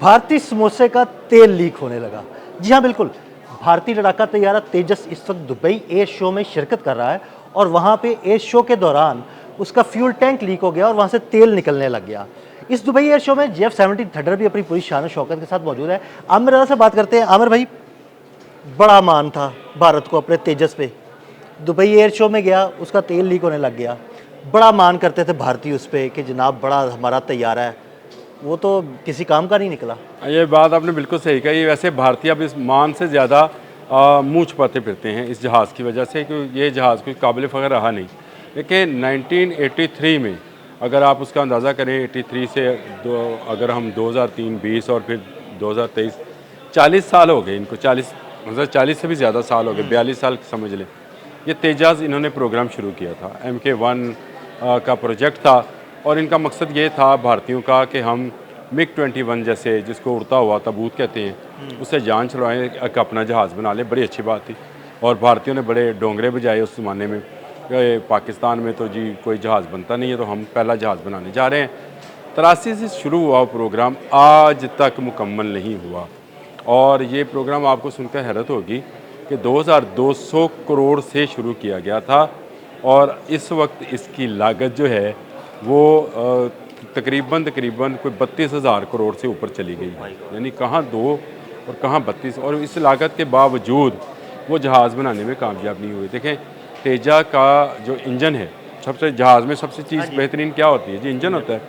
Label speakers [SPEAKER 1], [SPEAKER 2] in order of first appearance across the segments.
[SPEAKER 1] भारतीय समोसे का तेल लीक होने लगा। जी हाँ, बिल्कुल। भारतीय लड़ाका तैयारा तेजस इस वक्त दुबई एयर शो में शिरकत कर रहा है और वहाँ पे एयर शो के दौरान उसका फ्यूल टैंक लीक हो गया और वहाँ से तेल निकलने लग गया। इस दुबई एयर शो में JF-17 थंडर भी अपनी पूरी शान और शौकत के साथ मौजूद है। आमिर रज़ा से बात करते हैं। आमिर भाई, बड़ा मान था भारत को अपने तेजस पे। दुबई एयर शो में गया, उसका तेल लीक होने लग गया। बड़ा मान करते थे भारतीय उस पे कि जनाब बड़ा हमारा तैयारा है, वो तो किसी काम का नहीं निकला।
[SPEAKER 2] ये बात आपने बिल्कुल सही कही। वैसे भारतीय अब इस मान से ज़्यादा मुँह छुपाते फिरते हैं इस जहाज़ की वजह से, क्योंकि ये जहाज़ कोई काबिल फ़ख्र रहा नहीं। देखिए 1983 में अगर आप उसका अंदाज़ा करें, 83 से अगर हम 2003, 20 और फिर 2023, 40 साल हो गए इनको। 40 मतलब 40 से भी ज़्यादा साल हो गए, 42 साल समझ लें। ये तेजाज़ इन्होंने प्रोग्राम शुरू किया था, MK1 का प्रोजेक्ट था और इनका मकसद ये था भारतीयों का कि हम MiG-21 जैसे, जिसको उड़ता हुआ ताबूत कहते हैं, उससे जान छुड़वाएं, एक अपना जहाज़ बना लें। बड़ी अच्छी बात थी और भारतीयों ने बड़े डोंगरे बजाए उस ज़माने में कि पाकिस्तान में तो जी कोई जहाज़ बनता नहीं है, तो हम पहला जहाज़ बनाने जा रहे हैं। 83 से शुरू हुआ वो प्रोग्राम, आज तक मुकम्मल नहीं हुआ। और ये प्रोग्राम आपको सुनकर हैरत होगी कि 2200 करोड़ से शुरू किया गया था और इस वक्त इसकी लागत जो है वो तकरीबन कोई 32,000 करोड़ से ऊपर चली गई है। यानी कहाँ 2 और कहाँ 32, और इस लागत के बावजूद वो जहाज़ बनाने में कामयाब नहीं हुए। देखें तेजा का जो इंजन है, सबसे जहाज़ में सबसे चीज़ बेहतरीन क्या होती है जी? इंजन होता है।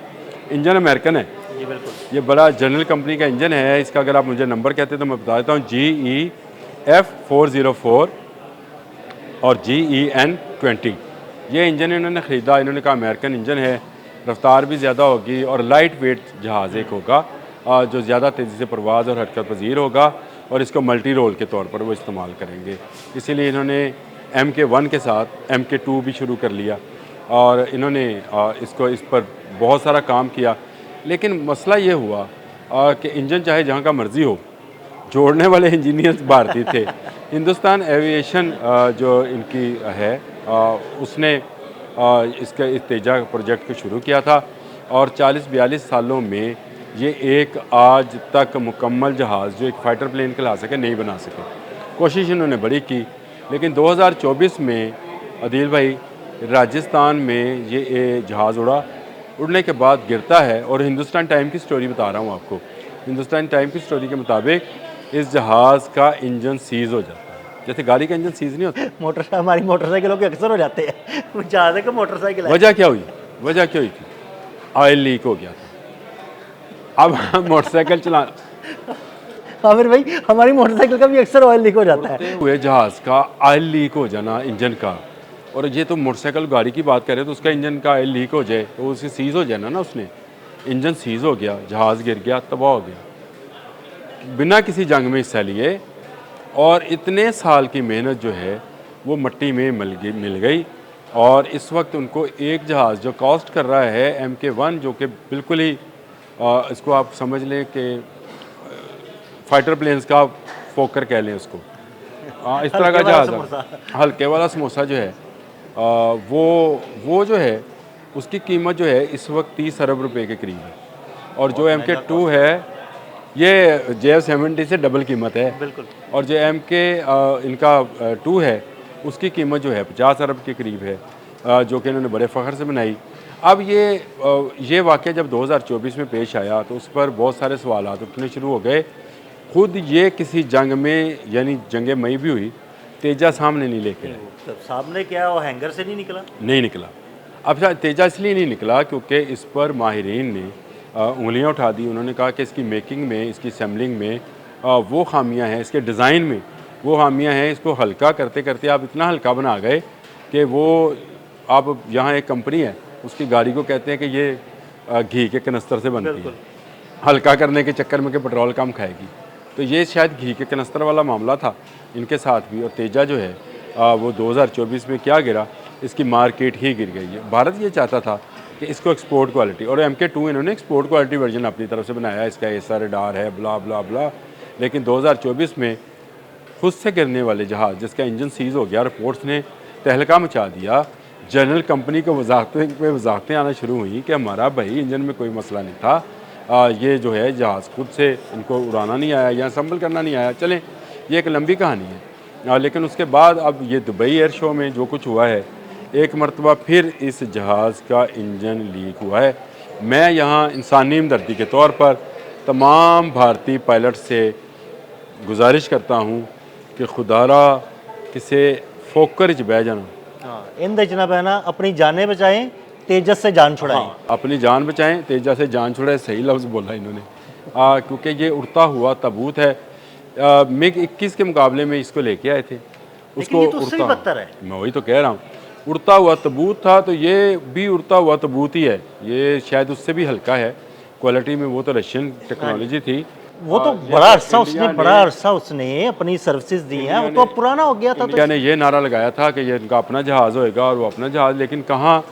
[SPEAKER 2] इंजन अमेरिकन है
[SPEAKER 1] जी बिल्कुल।
[SPEAKER 2] ये बड़ा जनरल कंपनी का इंजन है। इसका अगर आप मुझे नंबर कहते हैं तो मैं बता देता हूँ, GEF404 और GEN20। ये इंजन इन्होंने ख़रीदा। इन्होंने कहा अमेरिकन इंजन है, रफ्तार भी ज़्यादा होगी और लाइट वेट जहाज़ एक होगा जो ज़्यादा तेज़ी से परवाज़ और हरकत पजीर होगा और इसको मल्टी रोल के तौर पर वो इस्तेमाल करेंगे। इसीलिए इन्होंने MK1 के साथ MK2 भी शुरू कर लिया और इन्होंने इस पर बहुत सारा काम किया। लेकिन मसला ये हुआ कि इंजन चाहे जहाँ का मर्ज़ी हो, जोड़ने वाले इंजीनियर्स भारतीय थे। हिंदुस्तान एविएशन जो इनकी है उसने इसका इस तेजा प्रोजेक्ट को शुरू किया था और 40-42 सालों में ये एक आज तक मुकम्मल जहाज़ जो एक फ़ाइटर प्लेन कहला सके नहीं बना सके। कोशिश इन्होंने बड़ी की, लेकिन 2024 में अदील भाई राजस्थान में ये जहाज़ उड़ने के बाद गिरता है। और हिंदुस्तान टाइम की स्टोरी बता रहा हूँ आपको। हिंदुस्तान टाइम की स्टोरी के मुताबिक इस जहाज़ का इंजन सीज़ हो जाता है, जैसे गाड़ी का इंजन सीज़ नहीं होता।
[SPEAKER 1] हमारी मोटरसाइकिलों के अक्सर हो जाते हैं। जहाज़ का मोटरसाइकिल है।
[SPEAKER 2] वजह क्या हुई? वजह क्या हुई थी? ऑयल लीक हो गया था। अब मोटरसाइकिल चला
[SPEAKER 1] आमिर भाई, हमारी मोटरसाइकिल का भी अक्सर ऑयल लीक हो जाता है।
[SPEAKER 2] हुए जहाज़ का ऑयल लीक हो जाना इंजन का, और ये तो मोटरसाइकिल गाड़ी की बात करें तो उसका इंजन का ऑयल लीक हो जाए तो उसकी सीज़ हो जाना ना। उसने इंजन सीज़ हो गया, जहाज़ गिर गया, तबाह हो गया बिना किसी जंग में हिस्सा लिए। और इतने साल की मेहनत जो है वो मट्टी में मिल गई। और इस वक्त उनको एक जहाज़ जो कॉस्ट कर रहा है MK1, जो कि बिल्कुल ही इसको आप समझ लें कि फ़ाइटर प्लेन्स का फोकर कह लें उसको, इस तरह का जहाज़, हल्के वाला समोसा जो है वो जो है उसकी कीमत जो है इस वक्त 30 अरब रुपए के करीब है। और जो MK2 है ये JF-70 से डबल कीमत है
[SPEAKER 1] बिल्कुल।
[SPEAKER 2] और जो इनका 2 है उसकी कीमत जो है 50 अरब के करीब है, जो कि इन्होंने बड़े फ़ख्र से बनाई। अब ये वाक़या जब 2024 में पेश आया तो उस पर बहुत सारे सवालात उठने शुरू हो गए। खुद ये किसी जंग में, यानी जंग मई भी हुई, तेजा सामने नहीं लेके आए।
[SPEAKER 1] तो सामने क्या, वो हैंगर से नहीं निकला।
[SPEAKER 2] अब शायद तेजा इसलिए नहीं निकला क्योंकि इस पर माहिरीन ने उंगलियां उठा दी। उन्होंने कहा कि इसकी मेकिंग में, इसकी असेंबलिंग में वो खामियां हैं, इसके डिज़ाइन में वो खामियां हैं। इसको हल्का करते करते आप इतना हल्का बना गए कि वो, आप यहाँ एक कंपनी है उसकी गाड़ी को कहते हैं कि ये घी के कनस्तर से बनती है, हल्का करने के चक्कर में कि पेट्रोल कम खाएगी। तो ये शायद घी के कनस्तर वाला मामला था इनके साथ भी। और तेजा जो है वो 2024 में क्या गिरा, इसकी मार्केट ही गिर गई है। भारत ये चाहता था कि इसको एक्सपोर्ट क्वालिटी, और MK2 इन्होंने एक्सपोर्ट क्वालिटी वर्जन अपनी तरफ से बनाया, इसका ऐसा रडार है, ब्ला ब्ला ब्ला। लेकिन 2024 में खुद से गिरने वाले जहाज़ जिसका इंजन सीज़ हो गया, रिपोर्ट्स ने तहलका मचा दिया। जनरल कंपनी को वजाहतें आना शुरू हुई कि हमारा भाई इंजन में कोई मसला नहीं था, ये जो है जहाज़ खुद से इनको उड़ाना नहीं आया या संभल करना नहीं आया। चलें, ये एक लंबी कहानी है। लेकिन उसके बाद अब ये दुबई एयर शो में जो कुछ हुआ है, एक मरतबा फिर इस जहाज़ का इंजन लीक हुआ है। मैं यहाँ इंसानी हमदर्दी के तौर पर तमाम भारतीय पायलट से गुजारिश करता हूँ कि खुदारा किसे फोकर च बह जाना,
[SPEAKER 1] इंद च ना बहना, अपनी जानें बचाएं, तेजस से जान छुड़ाएं।
[SPEAKER 2] अपनी जान बचाएं, तेजा से जान छुड़ाएं। सही लफ्ज़ बोला इन्होंने। क्योंकि ये उड़ता हुआ ताबूत है। मिग 21 के मुकाबले में इसको लेके आए थे,
[SPEAKER 1] लेकिन ये तो उससे भी बदतर है।
[SPEAKER 2] मैं वही तो कह रहा हूँ, उड़ता हुआ ताबूत था, तो ये भी उड़ता हुआ ताबूत ही है। ये शायद उससे भी हल्का है क्वालिटी में। वो तो रशियन टेक्नोलॉजी थी।
[SPEAKER 1] वो तो बड़ा अरसा उसने अपनी सर्विसेज दी हैं, वो तो अब पुराना हो गया था।
[SPEAKER 2] इंडिया ने ये नारा लगाया था कि ये इनका अपना जहाज़ होएगा और वो अपना जहाज़, लेकिन कहाँ,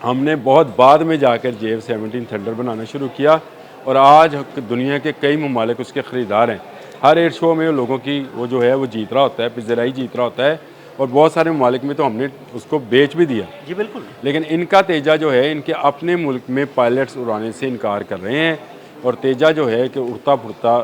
[SPEAKER 2] हमने बहुत बाद में जाकर JF-17 थंडर बनाना शुरू किया और आज दुनिया के कई ममालिक उसके ख़रीदार हैं। हर एयर शो में लोगों की वो जो है वो जीत रहा होता है, पिज़्ज़राई जीत रहा होता है, और बहुत सारे ममालिक में तो हमने उसको बेच भी दिया।
[SPEAKER 1] जी बिल्कुल।
[SPEAKER 2] लेकिन इनका तेजा जो है, इनके अपने मुल्क में पायलट्स उड़ाने से इनकार कर रहे हैं, और तेजा जो है कि उड़ता फुड़ता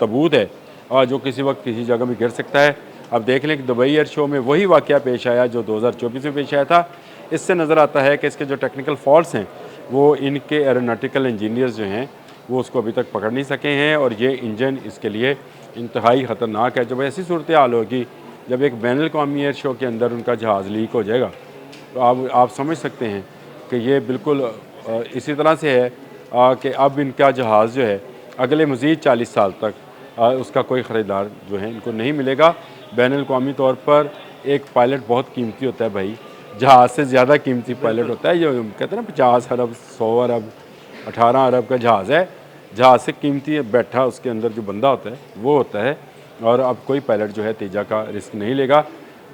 [SPEAKER 2] ताबूत है, और जो किसी वक्त किसी जगह भी गिर सकता है। अब देख लें कि दुबई एयर शो में वही वाक़या पेश आया जो 2024 में पेश आया था। इससे नज़र आता है कि इसके जो टेक्निकल फॉल्ट्स हैं, वो इनके एरोनॉटिकल इंजीनियर्स जो हैं वो उसको अभी तक पकड़ नहीं सके हैं, और ये इंजन इसके लिए इंतहाई ख़तरनाक है। जब ऐसी सूरत हाल होगी, जब एक बैनुल अक़वामी एयर शो के अंदर उनका जहाज़ लीक हो जाएगा, तो आप समझ सकते हैं कि ये बिल्कुल इसी तरह से है कि अब इनका जहाज़ जो है अगले मज़ीद 40 साल तक उसका कोई ख़रीदार जो है इनको नहीं मिलेगा। बैनुल अक़वामी तौर पर एक पायलट बहुत कीमती होता है भाई, जहाज़ से ज़्यादा कीमती पायलट होता है। जो कहते हैं ना 50 अरब, 100 अरब, 18 अरब का जहाज़ है, जहाज़ से कीमती बैठा उसके अंदर जो बंदा होता है वो होता है। और अब कोई पायलट जो है तेजा का रिस्क नहीं लेगा।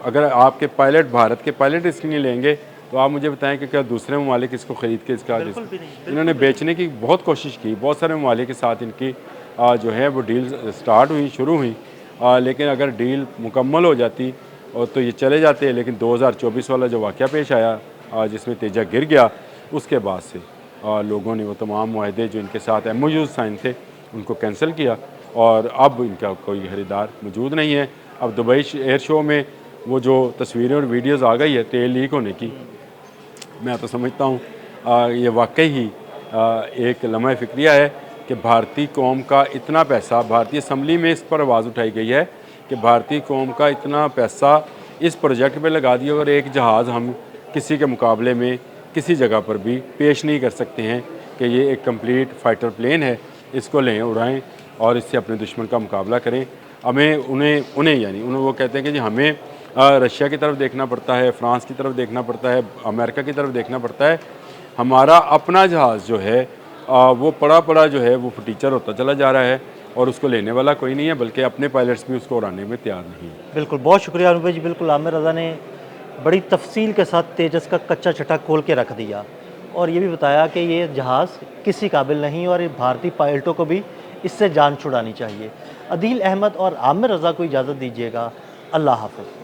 [SPEAKER 2] अगर आपके पायलट, भारत के पायलट रिस्क नहीं लेंगे, तो आप मुझे बताएं कि क्या दूसरे ममालिक इसको ख़रीद के इसका रिस्क, इन्होंने बेचने की बहुत कोशिश की। बहुत सारे ममालिक के साथ इनकी जो है वो डील स्टार्ट हुई, शुरू हुई, लेकिन अगर डील मुकम्मल हो जाती और तो ये चले जाते हैं। लेकिन 2024 वाला जो वाक़या पेश आया जिसमें तेजा गिर गया, उसके बाद से लोगों ने वो तमाम मुआहदे जो इनके साथ MOUs साइन थे उनको कैंसिल किया, और अब इनका कोई खरीदार मौजूद नहीं है। अब दुबई एयर शो में वो जो तस्वीरें और वीडियोज़ आ गई है तेल लीक होने की, मैं तो समझता हूँ ये वाकई ही एक लम्हा फ़िक्रिया है कि भारतीय कौम का इतना पैसा, भारतीय असम्बली में इस पर आवाज़ उठाई गई है कि भारतीय कौम का इतना पैसा इस प्रोजेक्ट पे लगा दिया, और एक जहाज़ हम किसी के मुकाबले में किसी जगह पर भी पेश नहीं कर सकते हैं कि ये एक कंप्लीट फ़ाइटर प्लेन है, इसको लें, उड़ाएं और इससे अपने दुश्मन का मुकाबला करें। हमें उन्हें यानी वो कहते हैं कि जी हमें रशिया की तरफ देखना पड़ता है, फ़्रांस की तरफ देखना पड़ता है, अमेरिका की तरफ देखना पड़ता है। हमारा अपना जहाज़ जो है वो पड़ा जो है वो फटीचर होता चला जा रहा है, और उसको लेने वाला कोई नहीं है, बल्कि अपने पायलट्स भी उसको उड़ाने में तैयार नहीं है।
[SPEAKER 1] बिल्कुल, बहुत शुक्रिया अनूप भाई जी। बिल्कुल, आमिर रज़ा ने बड़ी तफसील के साथ तेजस का कच्चा छटा खोल के रख दिया, और ये भी बताया कि ये जहाज़ किसी काबिल नहीं, और भारतीय पायलटों को भी इससे जान छुड़ानी चाहिए। अदील अहमद और आमिर रज़ा को इजाज़त दीजिएगा। अल्लाह हाफ़िज़।